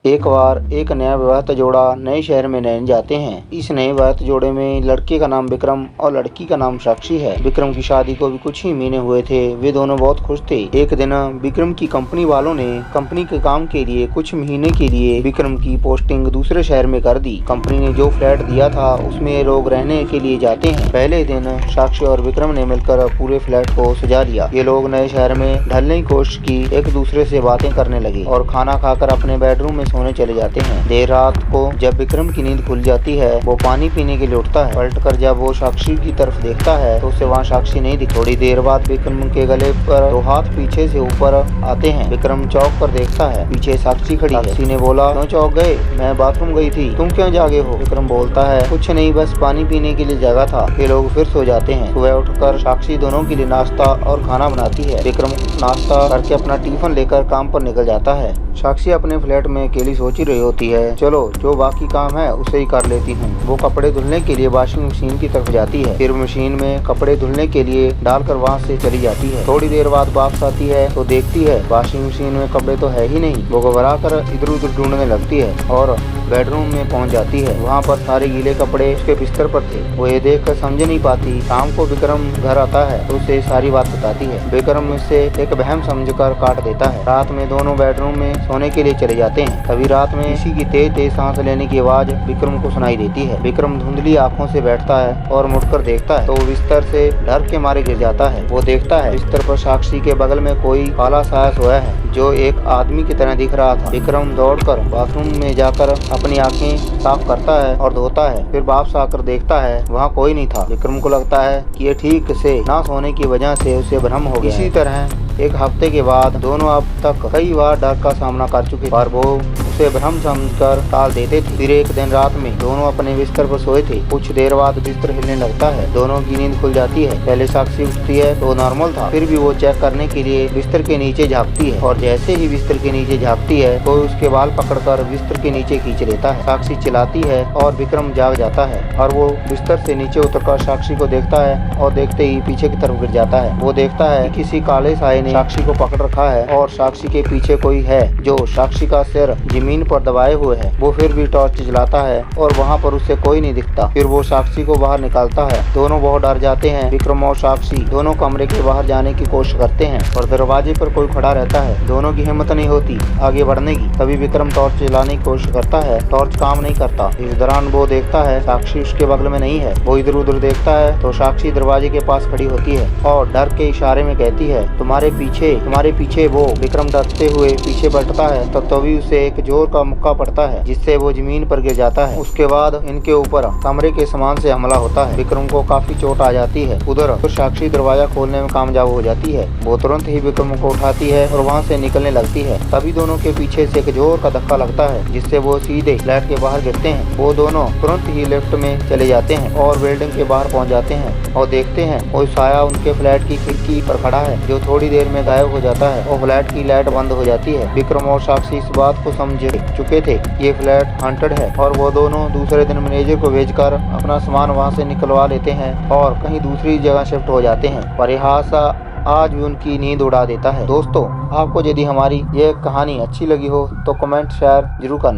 एक बार एक नया विवाहित जोड़ा नए शहर में रहने जाते हैं। इस नए विवाहित जोड़े में लड़के का नाम विक्रम और लड़की का नाम साक्षी है। विक्रम की शादी को भी कुछ ही महीने हुए थे। वे दोनों बहुत खुश थे। एक दिन विक्रम की कंपनी वालों ने कंपनी के काम के लिए कुछ महीने के लिए विक्रम की पोस्टिंग दूसरे शहर में कर दी। कंपनी ने जो फ्लैट दिया था उसमें लोग रहने के लिए जाते हैं। पहले दिन साक्षी और विक्रम ने मिलकर पूरे फ्लैट को सजा लिया। ये लोग नए शहर में ढलने की कोशिश की, एक दूसरे से बातें करने लगे और खाना खाकर अपने बेडरूम में सोने चले जाते हैं। देर रात को जब विक्रम की नींद खुल जाती है, वो पानी पीने के लिए उठता है। पलटकर जब वो साक्षी की तरफ देखता है तो उसे वहाँ साक्षी नहीं दिखती। थोड़ी देर बाद विक्रम के गले पर दो हाथ पीछे से ऊपर आते हैं। विक्रम चौंक कर देखता है, पीछे साक्षी खड़ी है। साक्षी ने बोला, क्यों चौंक गए? मैं बाथरूम गई थी। तुम क्यों जागे हो? विक्रम बोलता है, कुछ नहीं, बस पानी पीने के लिए जगा था। ये लोग फिर सो जाते हैं। सुबह उठकर साक्षी दोनों के लिए नाश्ता और खाना बनाती है। विक्रम नाश्ता करके अपना टिफिन लेकर काम पर निकल जाता है। साक्षी अपने फ्लैट में अकेली सोच ही रही होती है, चलो जो बाकी काम है उसे ही कर लेती हूँ। वो कपड़े धुलने के लिए वॉशिंग मशीन की तरफ जाती है। फिर मशीन में कपड़े धुलने के लिए डालकर वहाँ से चली जाती है। थोड़ी देर बाद वापस आती है तो देखती है वॉशिंग मशीन में कपड़े तो है ही नहीं। वो घबरा कर इधर उधर ढूंढने लगती है और बेडरूम में पहुंच जाती है। वहाँ पर सारे गीले कपड़े उसके बिस्तर पर थे। वो ये देख कर समझ नहीं पाती। शाम को विक्रम घर आता है तो उसे सारी बात बताती है। विक्रम इसे एक वहम समझकर काट देता है। रात में दोनों बेडरूम में सोने के लिए चले जाते हैं। तभी रात में किसी की तेज तेज सांस लेने की आवाज विक्रम को सुनाई देती है। विक्रम धुंधली आंखों से बैठता है और मुड़कर देखता है तो वो बिस्तर से डर के मारे गिर जाता है। वो देखता है बिस्तर पर साक्षी के बगल में कोई काला साया सोया है जो एक आदमी की तरह दिख रहा था। विक्रम दौड़कर बाथरूम में जाकर अपनी आंखें साफ करता है और धोता है। फिर वापस आकर देखता है वहाँ कोई नहीं था। विक्रम को लगता है कि ये ठीक से ना सोने की वजह से उसे भ्रम हो गया। इसी तरह एक हफ्ते के बाद दोनों अब तक कई बार डर का सामना कर चुके पर वो उसे भ्रम समझकर टाल देते थे। फिर एक दिन रात में दोनों अपने बिस्तर पर सोए थे। कुछ देर बाद बिस्तर हिलने लगता है। दोनों की नींद खुल जाती है। पहले साक्षी उठती है तो नॉर्मल था, फिर भी वो चेक करने के लिए बिस्तर के नीचे झाँकती है और जैसे ही बिस्तर के नीचे झाँकती है तो उसके बाल पकड़कर बिस्तर के नीचे खींच लेता है। साक्षी चिल्लाती है और विक्रम जाग जाता है और वो बिस्तर से नीचे उतरकर साक्षी को देखता है और देखते ही पीछे की तरफ गिर जाता है। वो देखता है कि किसी काले साये ने साक्षी को पकड़ रखा है और साक्षी के पीछे कोई है जो साक्षी का सिर जमीन पर दबाए हुए है। वो फिर भी टॉर्च जलाता है और वहाँ पर उसे कोई नहीं दिखता। फिर वो साक्षी को बाहर निकालता है। दोनों बहुत डर जाते हैं। विक्रम और साक्षी दोनों कमरे के बाहर जाने की कोशिश करते हैं और दरवाजे पर कोई खड़ा रहता है। दोनों की हिम्मत नहीं होती आगे बढ़ने की। तभी विक्रम टॉर्च जलाने की कोशिश करता है। टॉर्च काम नहीं करता। इस दौरान वो देखता है साक्षी उसके बगल में नहीं है। वो इधर उधर देखता है तो साक्षी दरवाजे के पास खड़ी होती है और डर के इशारे में कहती है, तुम्हारे पीछे। वो विक्रम डरते हुए पीछे बढ़ता है तो तभी उसे एक जोर का मुक्का पड़ता है जिससे वो जमीन पर गिर जाता है। उसके बाद इनके ऊपर कमरे के सामान से हमला होता है। विक्रम को काफी चोट आ जाती है। उधर तो साक्षी दरवाजा खोलने में कामयाब हो जाती है। वो तुरंत ही विक्रम को उठाती है और वहाँ से निकलने लगती है। तभी दोनों के पीछे से एक जोर का धक्का लगता है जिससे वो सीधे फ्लैट के बाहर गिरते हैं। वो दोनों तुरंत ही लिफ्ट में चले जाते हैं और बिल्डिंग के बाहर पहुँच जाते हैं और देखते हैं वो साया उनके फ्लैट की खिड़की पर खड़ा है जो थोड़ी देर में गायब हो जाता है और फ्लैट की लाइट बंद हो जाती है। विक्रम और साक्षी इस बात को समझ चुके थे ये फ्लैट हॉन्टेड है और वो दोनों दूसरे दिन मैनेजर को भेजकर अपना सामान वहां से निकलवा लेते हैं और कहीं दूसरी जगह शिफ्ट हो जाते हैं। पर यह हादसा आज भी उनकी नींद उड़ा देता है। दोस्तों, आपको यदि हमारी ये कहानी अच्छी लगी हो तो कमेंट शेयर जरूर करना।